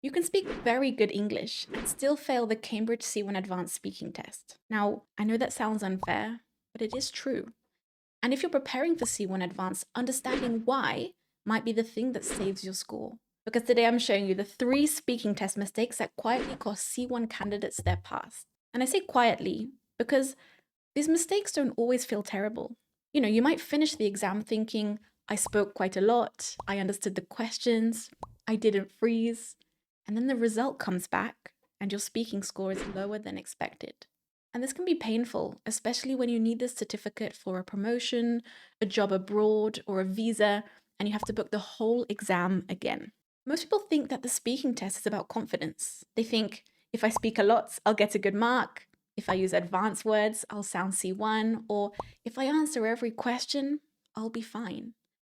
You can speak very good English and still fail the Cambridge C1 Advanced Speaking Test. Now, I know that sounds unfair, but it is true. And if you're preparing for C1 Advanced, understanding why might be the thing that saves your score. Because today I'm showing you the 3 speaking test mistakes that quietly cost C1 candidates their pass. And I say quietly because these mistakes don't always feel terrible. You might finish the exam thinking, I spoke quite a lot, I understood the questions, I didn't freeze. And then the result comes back and your speaking score is lower than expected. And this can be painful, especially when you need this certificate for a promotion, a job abroad, or a visa, and you have to book the whole exam again. Most people think that the speaking test is about confidence. They think, if I speak a lot, I'll get a good mark. If I use advanced words, I'll sound C1. Or if I answer every question, I'll be fine.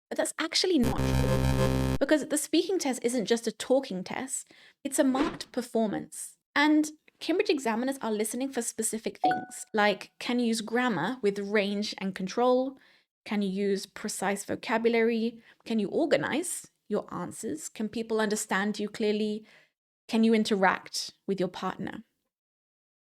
But that's actually not true. Because the speaking test isn't just a talking test, it's a marked performance. And Cambridge examiners are listening for specific things, like can you use grammar with range and control? Can you use precise vocabulary? Can you organize your answers? Can people understand you clearly? Can you interact with your partner?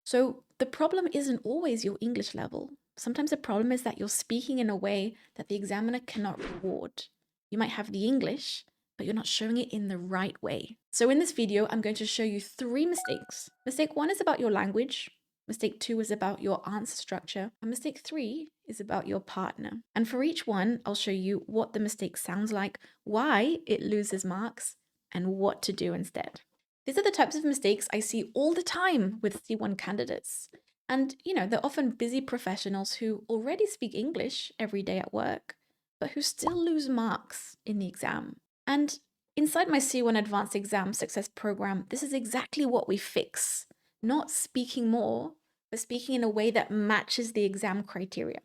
So the problem isn't always your English level. Sometimes the problem is that you're speaking in a way that the examiner cannot reward. You might have the English, but you're not showing it in the right way. So in this video, I'm going to show you 3 mistakes. Mistake 1 is about your language. Mistake 2 is about your answer structure. And mistake 3 is about your partner. And for each one, I'll show you what the mistake sounds like, why it loses marks, and what to do instead. These are the types of mistakes I see all the time with C1 candidates. And, they're often busy professionals who already speak English every day at work, but who still lose marks in the exam. And inside my C1 Advanced Exam Success Program, this is exactly what we fix. Not speaking more, but speaking in a way that matches the exam criteria.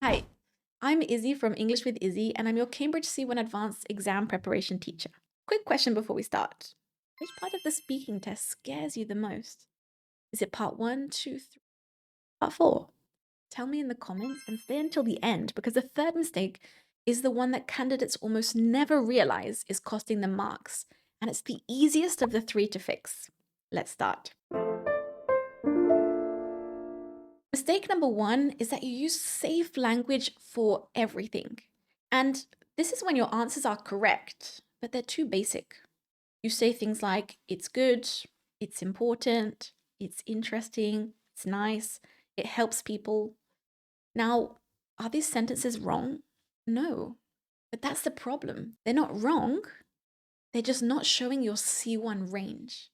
Hi, I'm Izzy from English with Izzy, and I'm your Cambridge C1 Advanced Exam Preparation teacher. Quick question before we start. Which part of the speaking test scares you the most? Is it part 1, 2, 3, part 4? Tell me in the comments and stay until the end, because the third mistake is the one that candidates almost never realize is costing them marks, and it's the easiest of the 3 to fix. Let's start. Mistake number 1 is that you use safe language for everything. And this is when your answers are correct, but they're too basic. You say things like, it's good, it's important, it's interesting, it's nice, it helps people. Now, are these sentences wrong? No, but that's the problem. They're not wrong, they're just not showing your C1 range.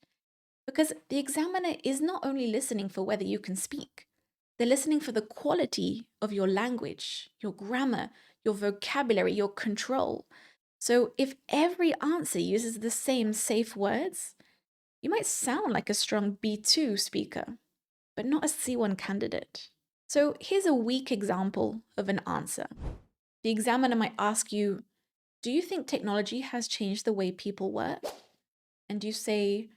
Because the examiner is not only listening for whether you can speak, they're listening for the quality of your language, your grammar, your vocabulary, your control. So if every answer uses the same safe words, you might sound like a strong B2 speaker, but not a C1 candidate. So here's a weak example of an answer. The examiner might ask you, do you think technology has changed the way people work? And you say,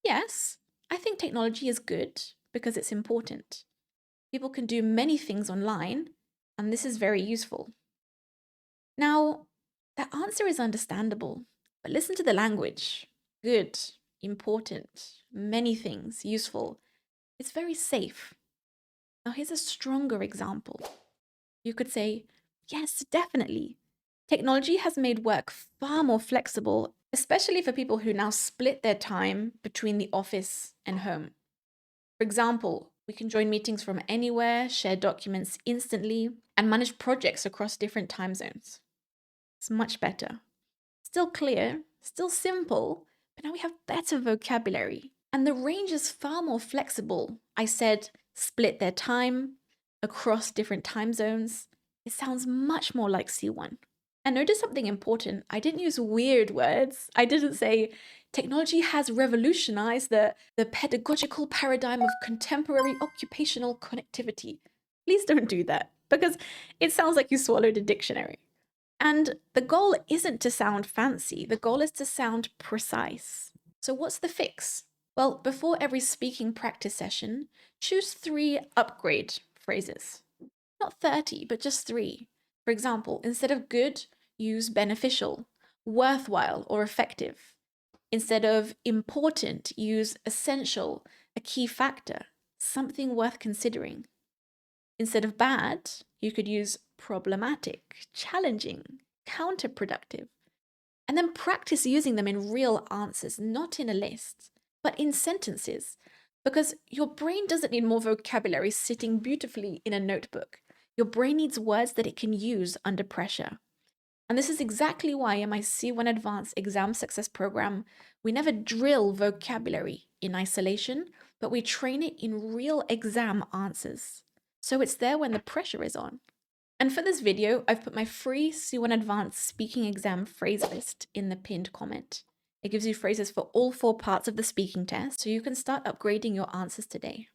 yes, I think technology is good because it's important. People can do many things online, and this is very useful. Now, that answer is understandable, but listen to the language. Good, important, many things, useful. It's very safe. Now, here's a stronger example. You could say, yes, definitely. Technology has made work far more flexible, especially for people who now split their time between the office and home. For example, we can join meetings from anywhere, share documents instantly, and manage projects across different time zones. It's much better. Still clear, still simple, but now we have better vocabulary. And the range is far more flexible. I said split their time across different time zones. It sounds much more like C1. And notice something important. I didn't use weird words. I didn't say technology has revolutionized the pedagogical paradigm of contemporary occupational connectivity. Please don't do that, because it sounds like you swallowed a dictionary. And the goal isn't to sound fancy. The goal is to sound precise. So what's the fix? Well, before every speaking practice session, choose 3 upgrade phrases. Not 30, but just 3. For example, instead of good, use beneficial, worthwhile, or effective. Instead of important, use essential, a key factor, something worth considering. Instead of bad, you could use problematic, challenging, counterproductive. And then practice using them in real answers, not in a list, but in sentences. Because your brain doesn't need more vocabulary sitting beautifully in a notebook. Your brain needs words that it can use under pressure. And this is exactly why in my C1 Advanced Exam Success Program, we never drill vocabulary in isolation, but we train it in real exam answers. So it's there when the pressure is on. And for this video, I've put my free C1 Advanced Speaking Exam phrase list in the pinned comment. It gives you phrases for all 4 parts of the speaking test, so you can start upgrading your answers today.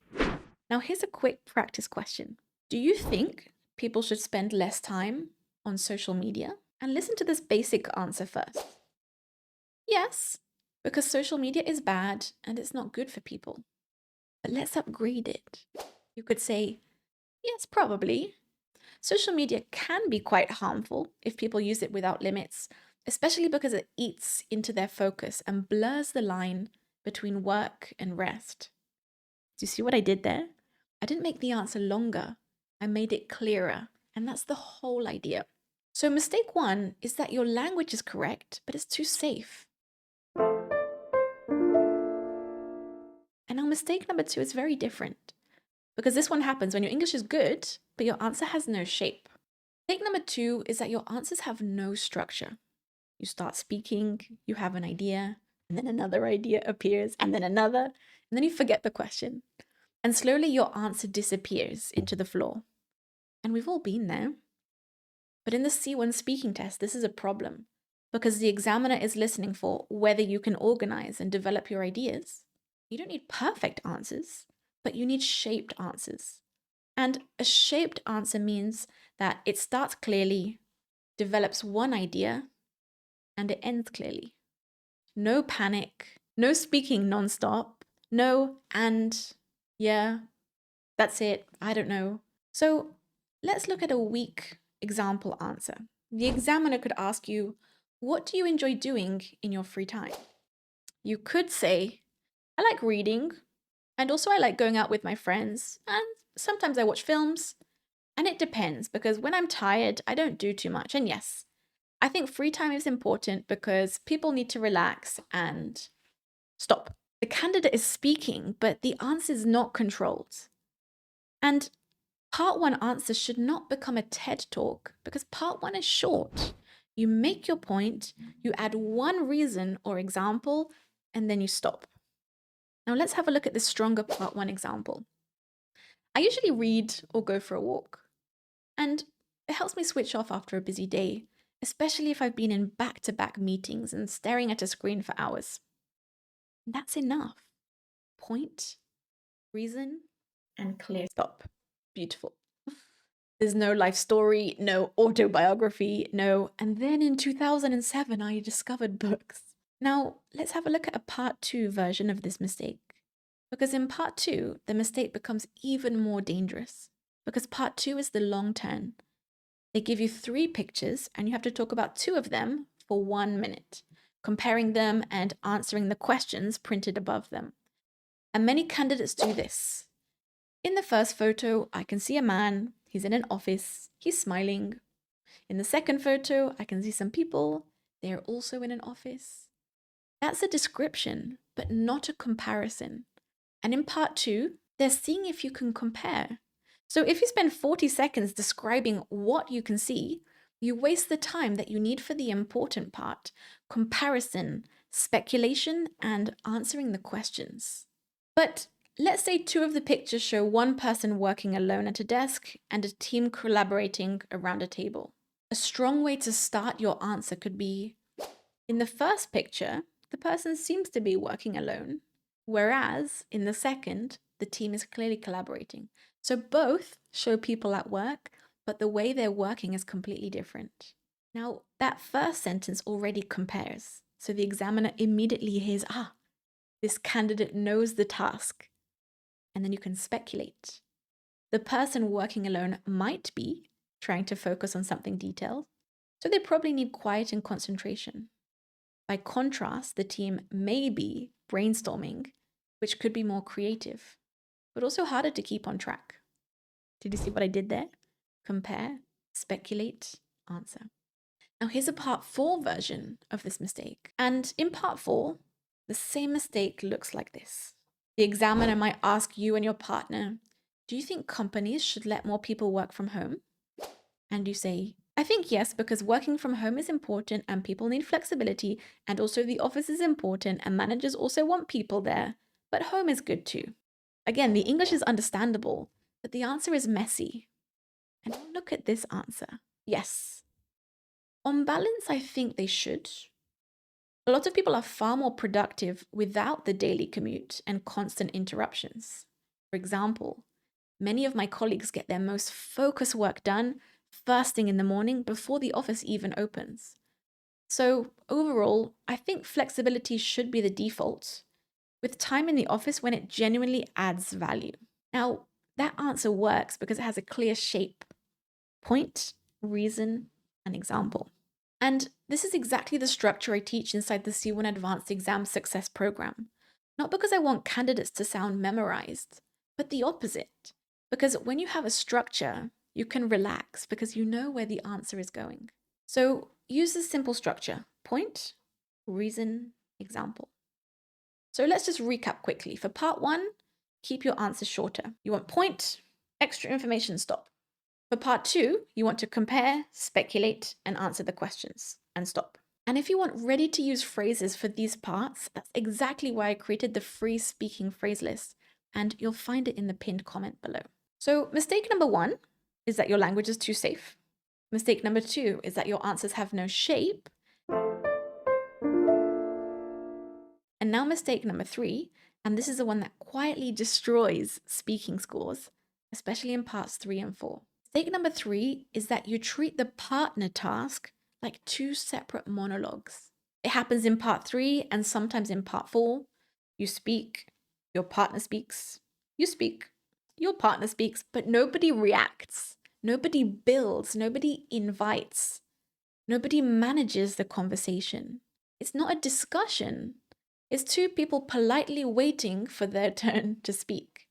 Now here's a quick practice question. Do you think people should spend less time on social media? And listen to this basic answer first. Yes, because social media is bad and it's not good for people. But let's upgrade it. You could say, yes, probably. Social media can be quite harmful if people use it without limits, especially because it eats into their focus and blurs the line between work and rest. Do you see what I did there? I didn't make the answer longer. I made it clearer. And that's the whole idea. So mistake 1 is that your language is correct, but it's too safe. And now mistake number 2 is very different, because this one happens when your English is good, but your answer has no shape. Mistake number 2 is that your answers have no structure. You start speaking, you have an idea, and then another idea appears, and then another, and then you forget the question. And slowly your answer disappears into the floor. And we've all been there. But in the C1 speaking test, this is a problem, because the examiner is listening for whether you can organize and develop your ideas. You don't need perfect answers, but you need shaped answers. And a shaped answer means that it starts clearly, develops one idea, and it ends clearly. No panic, no speaking nonstop, no and, yeah, that's it, I don't know. So let's look at a weak example answer. The examiner could ask you, what do you enjoy doing in your free time? You could say, I like reading, and also I like going out with my friends, and sometimes I watch films. And it depends, because when I'm tired, I don't do too much. And yes, I think free time is important because people need to relax and stop. The candidate is speaking, but the answer is not controlled. And part 1 answer should not become a TED talk because part 1 is short. You make your point, you add one reason or example, and then you stop. Now let's have a look at the stronger part 1 example. I usually read or go for a walk, and it helps me switch off after a busy day, especially if I've been in back-to-back meetings and staring at a screen for hours. That's enough. Point, reason, and clear stop. Beautiful. There's no life story, no autobiography, no, and then in 2007 I discovered books. Now, let's have a look at a part 2 version of this mistake. Because in part 2, the mistake becomes even more dangerous. Because part 2 is the long turn. They give you 3 pictures and you have to talk about 2 of them for 1 minute, comparing them and answering the questions printed above them. And many candidates do this. In the first photo, I can see a man, he's in an office, he's smiling. In the second photo, I can see some people, they're also in an office. That's a description, but not a comparison. And in part 2, they're seeing if you can compare. So if you spend 40 seconds describing what you can see, you waste the time that you need for the important part, comparison, speculation, and answering the questions. But let's say 2 of the pictures show one person working alone at a desk and a team collaborating around a table. A strong way to start your answer could be, in the first picture, the person seems to be working alone, whereas in the second, the team is clearly collaborating. So both show people at work, but the way they're working is completely different. Now, that first sentence already compares. So the examiner immediately hears, this candidate knows the task. And then you can speculate. The person working alone might be trying to focus on something detailed, so they probably need quiet and concentration. By contrast, the team may be brainstorming, which could be more creative, but also harder to keep on track. Did you see what I did there? Compare, speculate, answer. Now here's a part 4 version of this mistake. And in part 4, the same mistake looks like this. The examiner might ask you and your partner, do you think companies should let more people work from home? And you say, I think yes, because working from home is important and people need flexibility, and also the office is important and managers also want people there, but home is good too. Again, the English is understandable, but the answer is messy. And look at this answer. Yes. On balance, I think they should. A lot of people are far more productive without the daily commute and constant interruptions. For example, many of my colleagues get their most focused work done first thing in the morning before the office even opens. So overall, I think flexibility should be the default, with time in the office when it genuinely adds value. Now, that answer works because it has a clear shape: point, reason, and example. And this is exactly the structure I teach inside the C1 Advanced Exam Success Program. Not because I want candidates to sound memorized, but the opposite. Because when you have a structure, you can relax because you know where the answer is going. So use this simple structure: point, reason, example. So let's just recap quickly. For part 1, keep your answers shorter. You want point, extra information, stop. For part 2, you want to compare, speculate, and answer the questions, and stop. And if you want ready-to-use phrases for these parts, that's exactly why I created the free speaking phrase list, and you'll find it in the pinned comment below. So mistake number 1 is that your language is too safe. Mistake number 2 is that your answers have no shape. And now mistake number 3, and this is the one that quietly destroys speaking scores, especially in parts 3 and 4. Mistake number 3 is that you treat the partner task like 2 separate monologues. It happens in part 3 and sometimes in part 4. You speak, your partner speaks, you speak, your partner speaks, but nobody reacts, nobody builds, nobody invites, nobody manages the conversation. It's not a discussion. It's 2 people politely waiting for their turn to speak.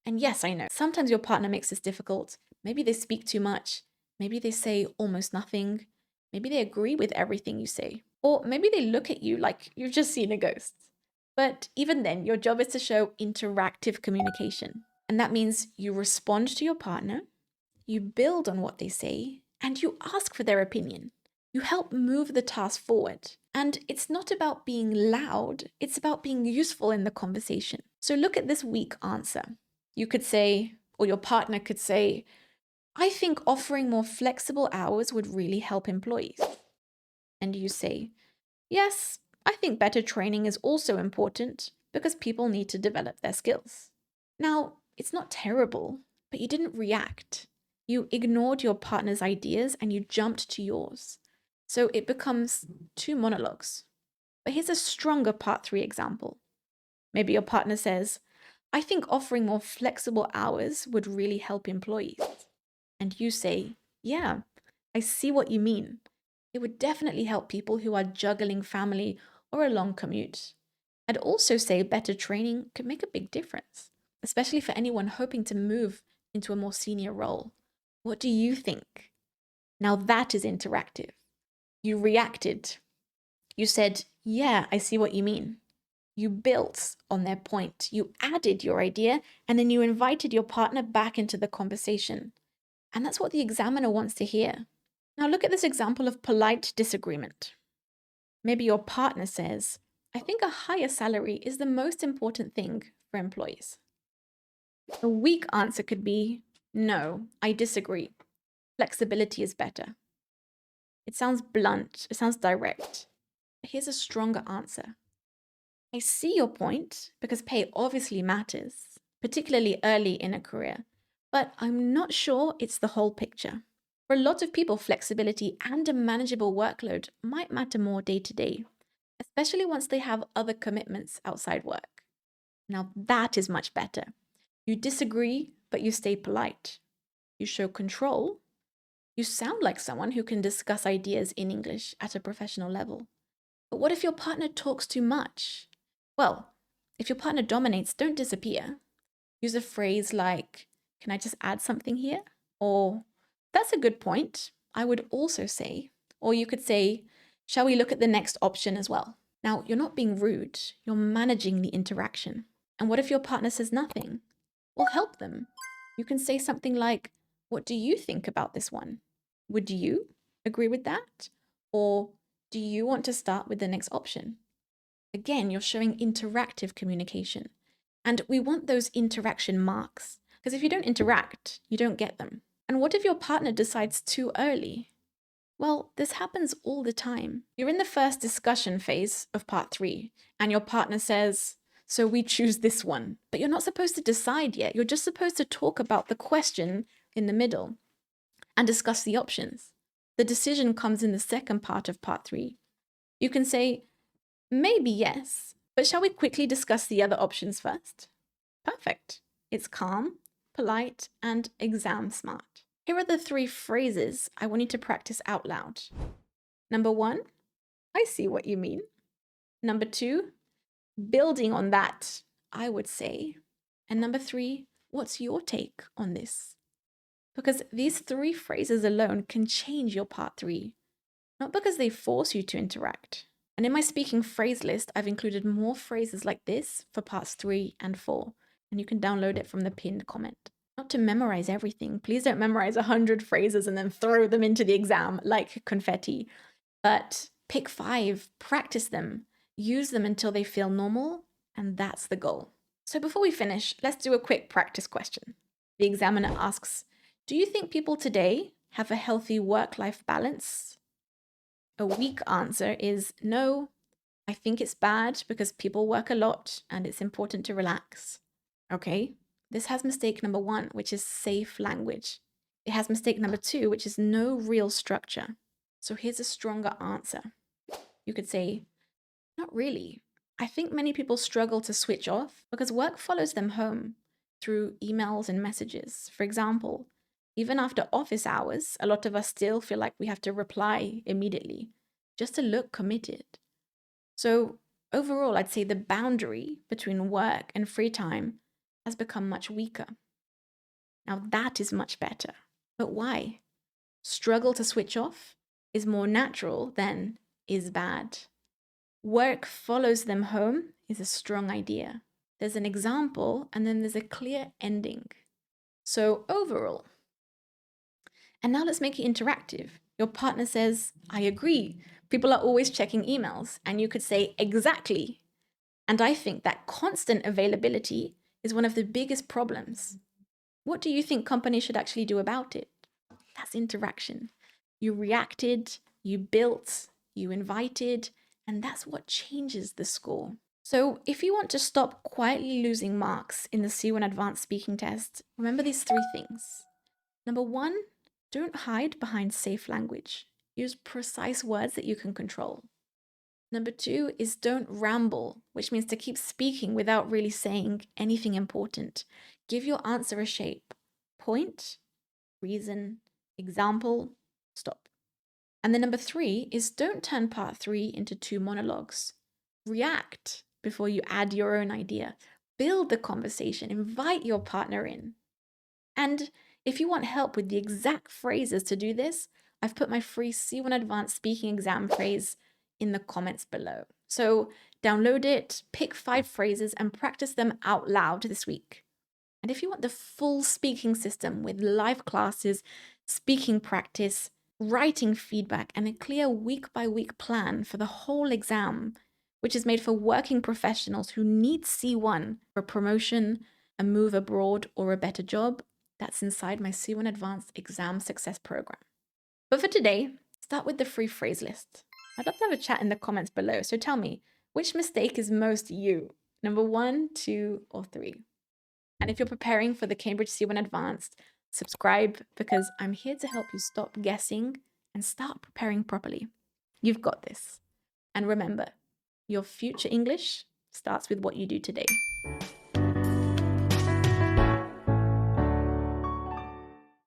And yes, I know, sometimes your partner makes this difficult. Maybe they speak too much. Maybe they say almost nothing. Maybe they agree with everything you say. Or maybe they look at you like you've just seen a ghost. But even then, your job is to show interactive communication. And that means you respond to your partner, you build on what they say, and you ask for their opinion. You help move the task forward. And it's not about being loud, it's about being useful in the conversation. So look at this weak answer. You could say, or your partner could say, I think offering more flexible hours would really help employees. And you say, yes, I think better training is also important because people need to develop their skills. Now, it's not terrible, but you didn't react. You ignored your partner's ideas and you jumped to yours. So it becomes 2 monologues. But here's a stronger part 3 example. Maybe your partner says, I think offering more flexible hours would really help employees. And you say, yeah, I see what you mean. It would definitely help people who are juggling family or a long commute. I'd also say better training could make a big difference, especially for anyone hoping to move into a more senior role. What do you think? Now that is interactive. You reacted. You said, yeah, I see what you mean. You built on their point, you added your idea, and then you invited your partner back into the conversation. And that's what the examiner wants to hear. Now look at this example of polite disagreement. Maybe your partner says, I think a higher salary is the most important thing for employees. A weak answer could be, no, I disagree. Flexibility is better. It sounds blunt, it sounds direct. But here's a stronger answer. I see your point because pay obviously matters, particularly early in a career, but I'm not sure it's the whole picture. For a lot of people, flexibility and a manageable workload might matter more day to day, especially once they have other commitments outside work. Now that is much better. You disagree, but you stay polite. You show control. You sound like someone who can discuss ideas in English at a professional level. But what if your partner talks too much? Well, if your partner dominates, don't disappear. Use a phrase like, can I just add something here? Or, that's a good point. I would also say, or you could say, shall we look at the next option as well? Now, you're not being rude, you're managing the interaction. And what if your partner says nothing? Well, help them. You can say something like, what do you think about this one? Would you agree with that? Or do you want to start with the next option? Again, you're showing interactive communication. And we want those interaction marks, because if you don't interact, you don't get them. And what if your partner decides too early? Well, this happens all the time. You're in the first discussion phase of part 3, and your partner says, so we choose this one. But you're not supposed to decide yet. You're just supposed to talk about the question in the middle and discuss the options. The decision comes in the second part of part 3. You can say, maybe yes, but shall we quickly discuss the other options first? Perfect. It's calm, polite, and exam smart. Here are the 3 phrases I want you to practice out loud. Number 1, I see what you mean. Number 2, building on that, I would say. And number 3, what's your take on this? Because these 3 phrases alone can change your part 3, not because they force you to interact. And in my speaking phrase list, I've included more phrases like this for parts 3 and 4, and you can download it from the pinned comment. Not to memorize everything. Please don't memorize 100 phrases and then throw them into the exam like confetti. But pick 5, practice them, use them until they feel normal, and that's the goal. So before we finish, let's do a quick practice question. The examiner asks, do you think people today have a healthy work-life balance? A weak answer is no, I think it's bad because people work a lot and it's important to relax. Okay, this has mistake number 1, which is safe language. It has mistake number 2, which is no real structure. So here's a stronger answer. You could say, not really. I think many people struggle to switch off because work follows them home through emails and messages. For example, even after office hours, a lot of us still feel like we have to reply immediately just to look committed. So overall, I'd say the boundary between work and free time has become much weaker. Now that is much better. But why? Struggle to switch off is more natural than is bad. Work follows them home is a strong idea. There's an example and then there's a clear ending. So overall, and now let's make it interactive. Your partner says, I agree. People are always checking emails. And you could say, exactly. And I think that constant availability is one of the biggest problems. What do you think companies should actually do about it? That's interaction. You reacted, you built, you invited, and that's what changes the score. So if you want to stop quietly losing marks in the C1 Advanced Speaking Test, remember these 3 things. Number 1, don't hide behind safe language. Use precise words that you can control. Number 2 is don't ramble, which means to keep speaking without really saying anything important. Give your answer a shape. Point, reason, example, stop. And then number 3 is don't turn part 3 into 2 monologues. React before you add your own idea. Build the conversation, invite your partner in. And if you want help with the exact phrases to do this, I've put my free C1 Advanced Speaking Exam phrase in the comments below. So download it, pick 5 phrases and practice them out loud this week. And if you want the full speaking system with live classes, speaking practice, writing feedback, and a clear week-by-week plan for the whole exam, which is made for working professionals who need C1 for promotion, a move abroad, or a better job, that's inside my C1 Advanced Exam Success Program. But for today, start with the free phrase list. I'd love to have a chat in the comments below, so tell me, which mistake is most you? Number 1, 2, or 3? And if you're preparing for the Cambridge C1 Advanced, subscribe because I'm here to help you stop guessing and start preparing properly. You've got this. And remember, your future English starts with what you do today.